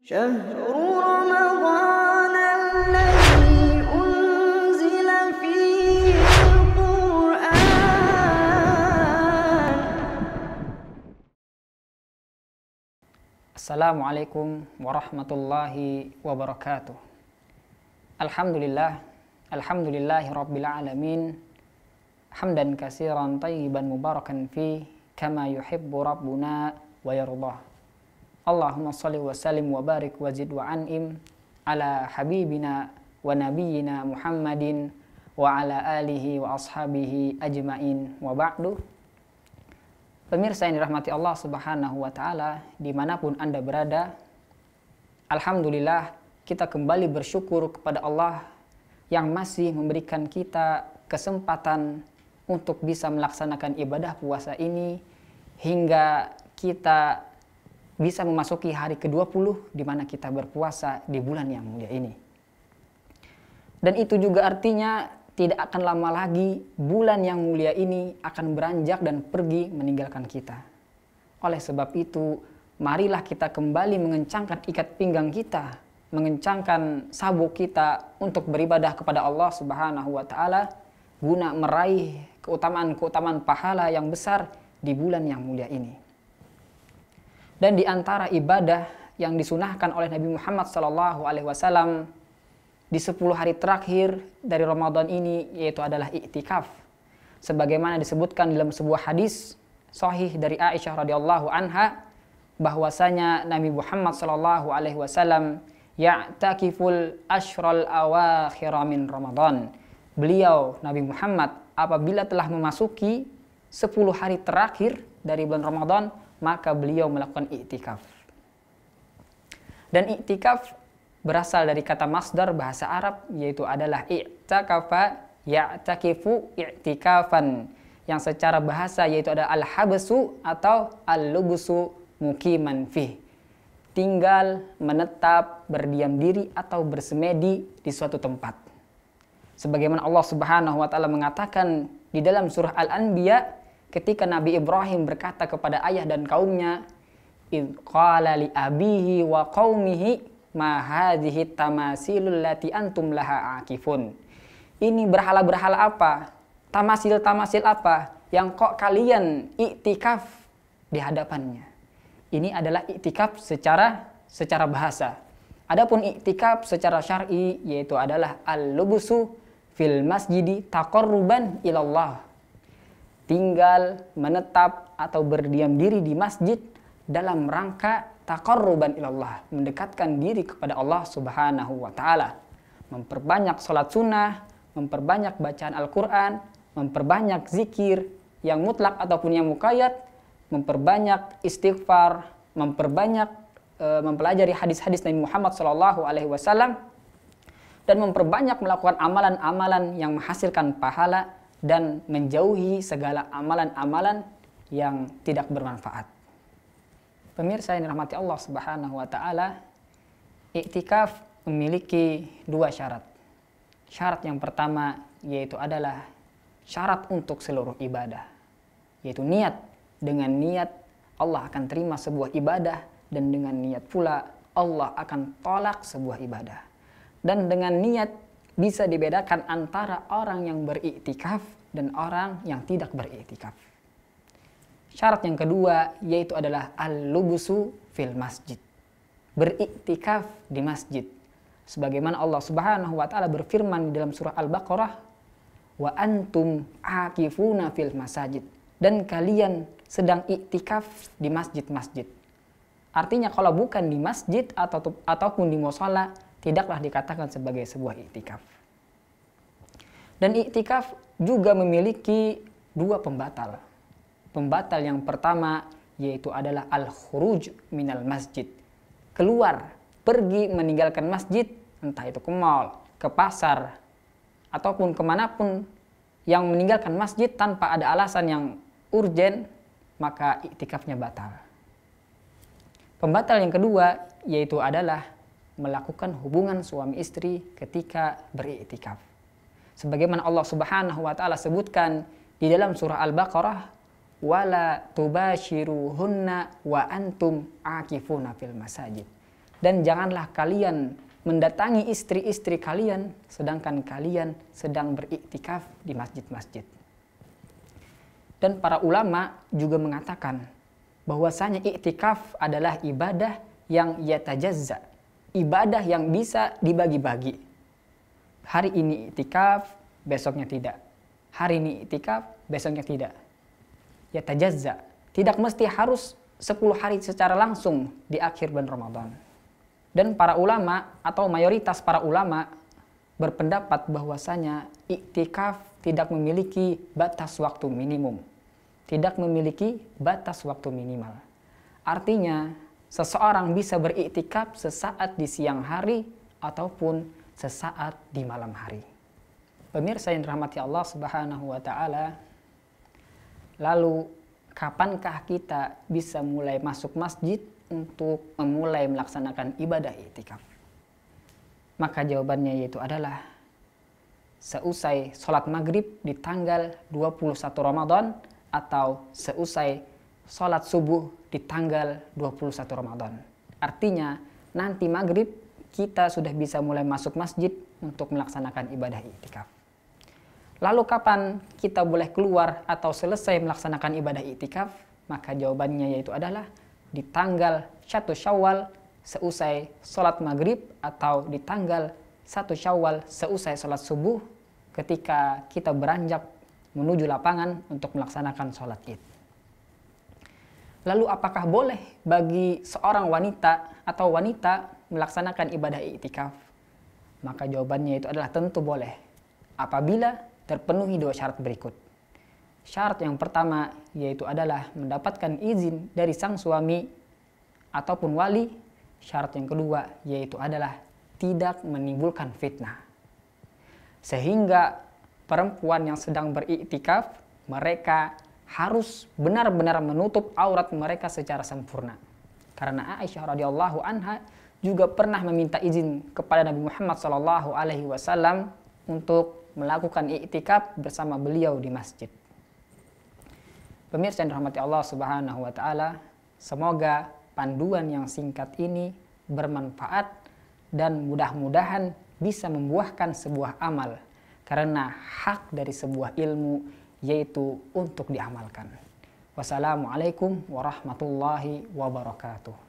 شهر رمضان الذي أنزل فيه القرآن. Assalamualaikum warahmatullahi wabarakatuh. Alhamdulillahi rabbil alamin. Hamdan katsiran tayyiban mubarakan fi kama yuhibbu rabbuna wa yardah. Allahumma shalli wa sallim wa barik wa zid wa an'im ala habibina wa nabiyyina Muhammadin wa ala alihi wa ashabihi ajmain wa ba'du. Pemirsa yang dirahmati Allah Subhanahu wa taala, dimanapun Anda berada, alhamdulillah kita kembali bersyukur kepada Allah yang masih memberikan kita kesempatan untuk bisa melaksanakan ibadah puasa ini hingga kita bisa memasuki hari ke-20 di mana kita berpuasa di bulan yang mulia ini. Dan itu juga artinya tidak akan lama lagi bulan yang mulia ini akan beranjak dan pergi meninggalkan kita. Oleh sebab itu, marilah kita kembali mengencangkan ikat pinggang kita, mengencangkan sabuk kita untuk beribadah kepada Allah Subhanahu wa taala guna meraih keutamaan-keutamaan pahala yang besar di bulan yang mulia ini. Dan di antara ibadah yang disunahkan oleh Nabi Muhammad SAW di 10 hari terakhir dari Ramadan ini yaitu adalah i'tikaf. Sebagaimana disebutkan dalam sebuah hadis sahih dari Aisyah radhiyallahu anha bahwasanya Nabi Muhammad SAW ya'takiful ashral awakhir min Ramadan. Beliau Nabi Muhammad apabila telah memasuki 10 hari terakhir dari bulan Ramadan, maka beliau melakukan i'tikaf. Dan i'tikaf berasal dari kata masdar bahasa Arab yaitu adalah i'takafa ya'takifu i'tikafan, yang secara bahasa yaitu ada al-habsu atau al-lubsu muqiman fih, tinggal, menetap, berdiam diri atau bersemedi di suatu tempat. Sebagaimana Allah Subhanahu wa taala mengatakan di dalam surah Al-Anbiya ketika Nabi Ibrahim berkata kepada ayah dan kaumnya, "Idz qala li abihi wa qaumihi ma hadhihi tamasilul lati antum laha akifun." Ini berhala-berhala apa? Tamasil-tamasil apa yang kok kalian iktikaf di hadapannya? Ini adalah iktikaf secara bahasa. Adapun iktikaf secara syar'i yaitu adalah al-lubsu fil masjidi taqarruban ilallah. Tinggal, menetap atau berdiam diri di masjid dalam rangka taqarruban ilallah, mendekatkan diri kepada Allah Subhanahu wa taala. Memperbanyak salat sunnah, memperbanyak bacaan Al-Qur'an, memperbanyak zikir yang mutlak ataupun yang muqayyad, memperbanyak istighfar, memperbanyak mempelajari hadis-hadis Nabi Muhammad SAW, dan memperbanyak melakukan amalan-amalan yang menghasilkan pahala dan menjauhi segala amalan-amalan yang tidak bermanfaat. Pemirsa yang dirahmati Allah Subhanahu wa taala, iktikaf memiliki 2 syarat. Syarat yang pertama yaitu adalah syarat untuk seluruh ibadah, yaitu niat. Dengan niat Allah akan terima sebuah ibadah, dan dengan niat pula Allah akan tolak sebuah ibadah. Dan dengan niat bisa dibedakan antara orang yang beriktikaf dan orang yang tidak beriktikaf. Syarat yang kedua yaitu adalah al-lubsu fil masjid. Beriktikaf di masjid. Sebagaimana Allah Subhanahu wa taala berfirman di dalam surah Al-Baqarah, "Wa antum akifuna fil masajid." Dan kalian sedang iktikaf di masjid-masjid. Artinya kalau bukan di masjid ataupun di mushola, tidaklah dikatakan sebagai sebuah iktikaf. Dan iktikaf juga memiliki 2 pembatal. Pembatal yang pertama yaitu adalah al-khuruj minal masjid. Keluar, pergi meninggalkan masjid, entah itu ke mall, ke pasar, ataupun kemanapun yang meninggalkan masjid tanpa ada alasan yang urgen, maka iktikafnya batal. Pembatal yang kedua yaitu adalah melakukan hubungan suami istri ketika beriktikaf. Sebagaimana Allah Subhanahu wa taala sebutkan di dalam surah Al-Baqarah, "Wala tubashiruhunna wa antum akifuna fil masajid." Dan janganlah kalian mendatangi istri-istri kalian sedangkan kalian sedang beriktikaf di masjid-masjid. Dan para ulama juga mengatakan bahwasanya iktikaf adalah ibadah yang yatajazza, ibadah yang bisa dibagi-bagi. Hari ini iktikaf, besoknya tidak. Hari ini iktikaf, besoknya tidak. Yatajazza, tidak mesti harus 10 hari secara langsung di akhir bulan Ramadan. Dan para ulama atau mayoritas para ulama berpendapat bahwasanya iktikaf tidak memiliki batas waktu minimum. Tidak memiliki batas waktu minimal. Artinya, seseorang bisa beriktikaf sesaat di siang hari ataupun sesaat di malam hari. Pemirsa yang dirahmati Allah Subhanahu wa taala, lalu kapankah kita bisa mulai masuk masjid untuk memulai melaksanakan ibadah iktikaf? Maka jawabannya yaitu adalah seusai sholat maghrib di tanggal 21 Ramadan atau seusai sholat subuh di tanggal 21 Ramadan. Artinya nanti maghrib kita sudah bisa mulai masuk masjid untuk melaksanakan ibadah iktikaf. Lalu kapan kita boleh keluar atau selesai melaksanakan ibadah iktikaf? Maka jawabannya yaitu adalah di tanggal 1 Syawal seusai sholat maghrib atau di tanggal 1 Syawal seusai sholat subuh ketika kita beranjak menuju lapangan untuk melaksanakan sholat id. Lalu apakah boleh bagi seorang wanita atau wanita melaksanakan ibadah iktikaf? Maka jawabannya itu adalah tentu boleh apabila terpenuhi 2 syarat berikut. Syarat yang pertama yaitu adalah mendapatkan izin dari sang suami ataupun wali. Syarat yang kedua yaitu adalah tidak menimbulkan fitnah. Sehingga perempuan yang sedang beriktikaf, mereka harus benar-benar menutup aurat mereka secara sempurna. Karena Aisyah radhiyallahu anha juga pernah meminta izin kepada Nabi Muhammad SAW untuk melakukan iktikaf bersama beliau di masjid. Pemirsa yang dirahmati Allah Subhanahu wa taala, semoga panduan yang singkat ini bermanfaat dan mudah-mudahan bisa membuahkan sebuah amal, karena hak dari sebuah ilmu yaitu untuk diamalkan. Wassalamualaikum warahmatullahi wabarakatuh.